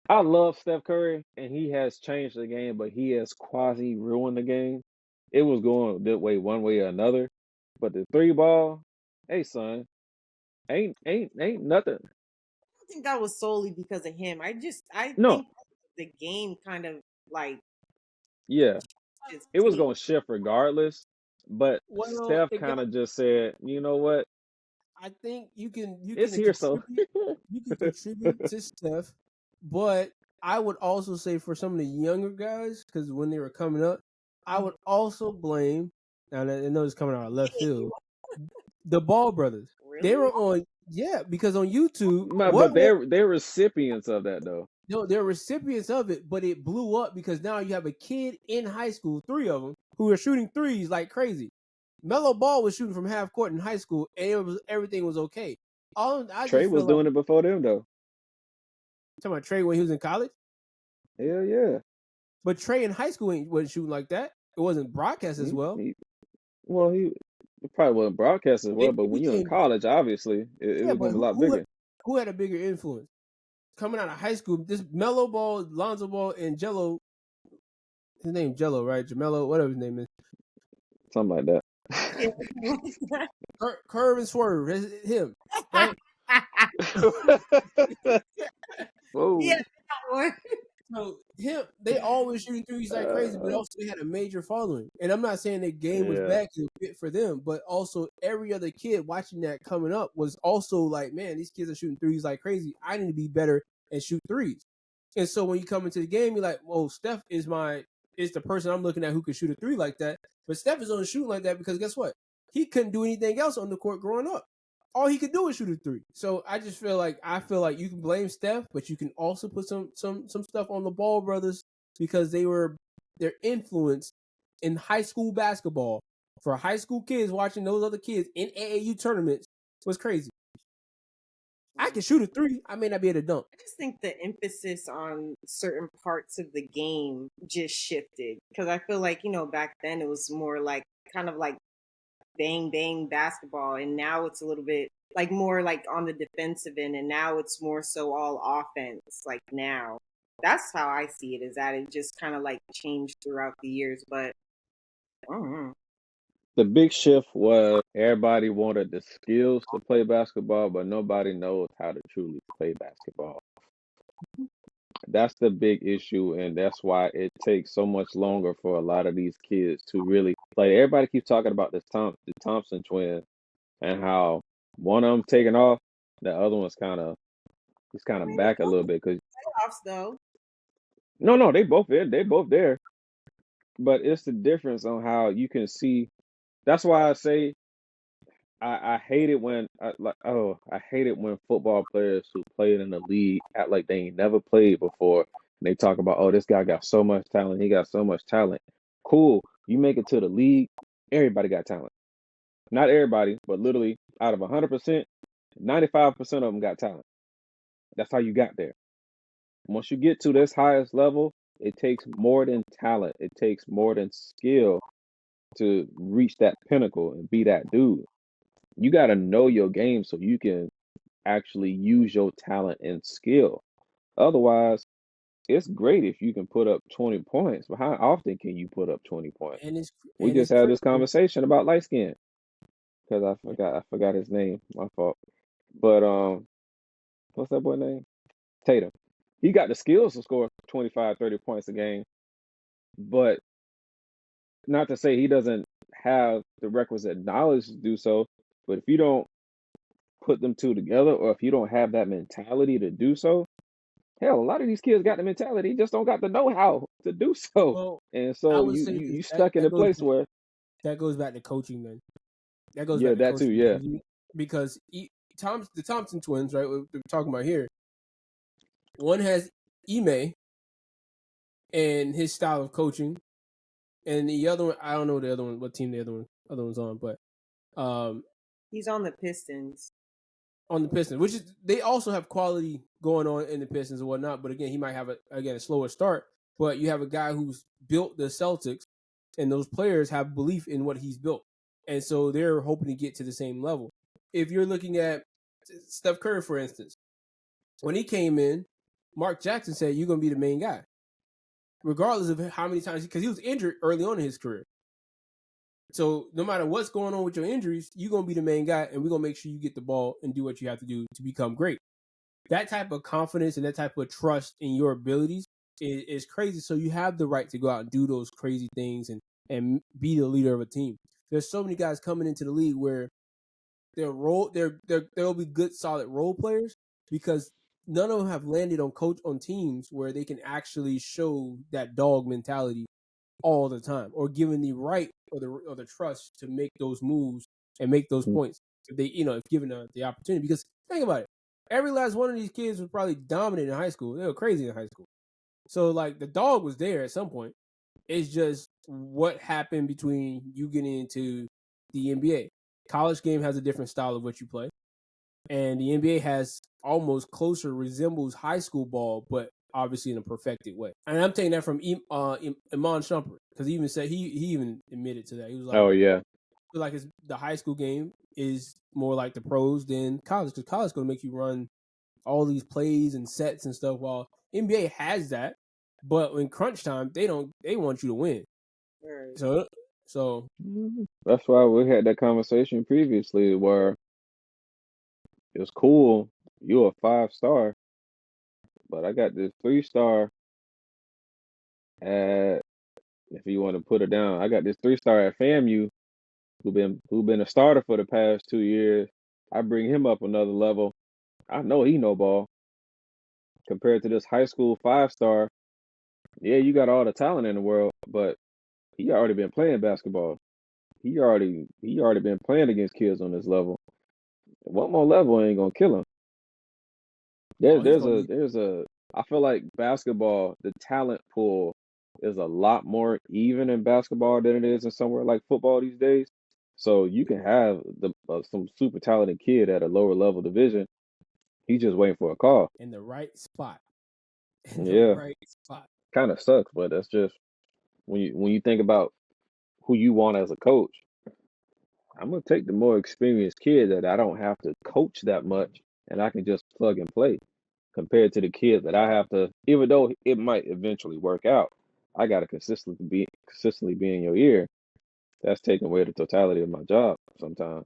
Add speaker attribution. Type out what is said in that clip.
Speaker 1: I love Steph Curry, and he has changed the game, but he has quasi ruined the game. It was going that way, one way or another. But the three ball, hey son, ain't nothing.
Speaker 2: I think that was solely because of him. I
Speaker 1: No,
Speaker 2: think the game kind of like
Speaker 1: yeah,
Speaker 2: just
Speaker 1: it was
Speaker 2: changed.
Speaker 1: gonna shift regardless. But
Speaker 3: Well,
Speaker 1: Steph
Speaker 3: it got.
Speaker 1: kind of just said, you know what,
Speaker 3: I think you can
Speaker 1: it's here, so
Speaker 3: contribute. You can contribute to Steph, but I would also say for some of the younger guys, because when they were coming up, I would also blame. Now I know it's coming out of left field. The Ball brothers. They
Speaker 2: Really?
Speaker 3: were on, yeah, because on YouTube,
Speaker 1: but they're recipients of that though.
Speaker 3: no, they're recipients of it, but it blew up because now you have a kid in high school, three of them, who are shooting threes like crazy. Melo Ball was shooting from half court in high school, and everything was okay. I
Speaker 1: Trey
Speaker 3: just
Speaker 1: was
Speaker 3: feel like
Speaker 1: doing it before them though.
Speaker 3: talking about Trey when he was in college,
Speaker 1: Hell yeah.
Speaker 3: but Trey in high school wasn't shooting like that. It wasn't broadcast as
Speaker 1: He,
Speaker 3: well.
Speaker 1: he, well, he probably wasn't broadcast as well,
Speaker 3: It
Speaker 1: but when you're in
Speaker 3: became
Speaker 1: college, obviously, it
Speaker 3: yeah,
Speaker 1: was
Speaker 3: but
Speaker 1: gonna be a lot bigger.
Speaker 3: who had a bigger influence coming out of high school? This Melo Ball, Lonzo Ball, and Jello. His name Jello, right? Jamelo, whatever his name is.
Speaker 1: Something like that.
Speaker 3: Curve and Swerve, that's him, right?
Speaker 1: Whoa.
Speaker 2: Yeah, that one.
Speaker 3: So him, they always shooting threes like crazy, but
Speaker 1: Uh,
Speaker 3: also they had a major following. And I'm not saying the game was
Speaker 1: yeah.
Speaker 3: bad because it fit for them, but also every other kid watching that coming up was also like, man, these kids are shooting threes like crazy. I need to be better and shoot threes. And so when you come into the game, you're like, well, Steph is the person I'm looking at who can shoot a three like that. But Steph is only shooting like that because guess what? He couldn't do anything else on the court growing up. All he could do is shoot a three. So I feel like you can blame Steph, but you can also put some stuff on the Ball brothers because their influence in high school basketball for high school kids watching those other kids in AAU tournaments was crazy. I can shoot a three. I may not be able to dunk.
Speaker 2: I just think the emphasis on certain parts of the game just shifted because I feel like back then it was more like kind of like bang bang basketball, and now it's a little bit like more like on the defensive end, and now it's more so all offense. Like now, that's how I see it. Is that it just kind of like changed throughout the years, but I don't know.
Speaker 1: The big shift was everybody wanted the skills to play basketball, but nobody knows how to truly play basketball. That's the big issue, and that's why it takes so much longer for a lot of these kids to really play. Everybody keeps talking about the Thompson twins and how one of them taking off, the other one's he's kind
Speaker 2: I
Speaker 1: of
Speaker 2: mean, they're
Speaker 1: back a
Speaker 2: both
Speaker 1: little bit because
Speaker 2: playoffs though.
Speaker 1: no, they both there, but it's the difference on how you can see. That's why I say I hate it when I hate it when football players who played in the league act like they ain't never played before. And they talk about, oh, this guy got so much talent, he got so much talent. Cool, you make it to the league, everybody got talent. Not everybody, but literally out of 100%, 95% of them got talent. That's how you got there. Once you get to this highest level, it takes more than talent. It takes more than skill to reach that pinnacle and be that dude. You got to know your game so you can actually use your talent and skill. Otherwise, it's great if you can put up 20 points, but how often can you put up 20 points?
Speaker 3: And
Speaker 1: We
Speaker 3: it's
Speaker 1: just had this
Speaker 3: crazy.
Speaker 1: conversation about light skin because I forgot his name. My fault. But what's that boy name? Tatum. He got the skills to score 25, 30 points a game, but not to say he doesn't have the requisite knowledge to do so. But if you don't put them two together, or if you don't have that mentality to do so, hell, a lot of these kids got the mentality, just don't got the know-how to do so.
Speaker 3: Well,
Speaker 1: And
Speaker 3: I
Speaker 1: so
Speaker 3: would
Speaker 1: you
Speaker 3: say
Speaker 1: you
Speaker 3: this.
Speaker 1: you stuck in a place where,
Speaker 3: That goes back to coaching. Then that goes
Speaker 1: yeah,
Speaker 3: back to
Speaker 1: that too,
Speaker 3: coaching
Speaker 1: yeah.
Speaker 3: because the Thompson twins, right? What we're talking about here. One has Ime and his style of coaching, and the other one, I don't know the other one, what team the other one's on, but
Speaker 2: He's on the Pistons.
Speaker 3: on the Pistons, which is they also have quality going on in the Pistons and whatnot. But again, he might have a slower start. But you have a guy who's built the Celtics, and those players have belief in what he's built, and so they're hoping to get to the same level. If you're looking at Steph Curry, for instance, when he came in, Mark Jackson said, "You're gonna be the main guy, regardless of how many times," because he was injured early on in his career. So no matter what's going on with your injuries, you're gonna be the main guy, and we're gonna make sure you get the ball and do what you have to do to become great. That type of confidence and that type of trust in your abilities is crazy. So you have the right to go out and do those crazy things and be the leader of a team. There's so many guys coming into the league where they'll be good, solid role players because none of them have landed on teams where they can actually show that dog mentality all the time, or given the right or the trust to make those moves and make those points if they if given the opportunity. Because think about it, every last one of these kids was probably dominant in high school. They were crazy in high school. So like the dog was there at some point. It's just what happened between you getting into the NBA. College game has a different style of what you play, and the NBA has almost closer resembles high school ball, but obviously in a perfected way. And I'm taking that from Iman Shumpert, because he even said he even admitted to that. He was like,
Speaker 1: Oh yeah.
Speaker 3: I feel like the high school game is more like the pros than college, because college is going to make you run all these plays and sets and stuff, while NBA has that, but in crunch time they want you to win.
Speaker 2: Right.
Speaker 3: So
Speaker 1: That's why we had that conversation previously where it's cool, you're a 5-star, but I got this 3-star at, if you want to put it down, I got this 3-star at FAMU who been a starter for the past 2 years. I bring him up another level. I know he no ball compared to this high school 5-star. Yeah, you got all the talent in the world, but he already been playing basketball. He already been playing against kids on this level. One more level ain't gonna kill him. There,
Speaker 3: oh, he's
Speaker 1: there's
Speaker 3: going to
Speaker 1: a
Speaker 3: be
Speaker 1: there's a I feel like basketball, the talent pool is a lot more even in basketball than it is in somewhere like football these days. So you can have some super talented kid at a lower level division. He's just waiting for a call.
Speaker 3: in the right spot. In the
Speaker 1: Yeah,
Speaker 3: right spot.
Speaker 1: kind of sucks, but that's just when you think about who you want as a coach. I'm gonna take the more experienced kid that I don't have to coach that much, and I can just plug and play, compared to the kid that I have to. Even though it might eventually work out, I gotta consistently be in your ear. That's taking away the totality of my job sometimes.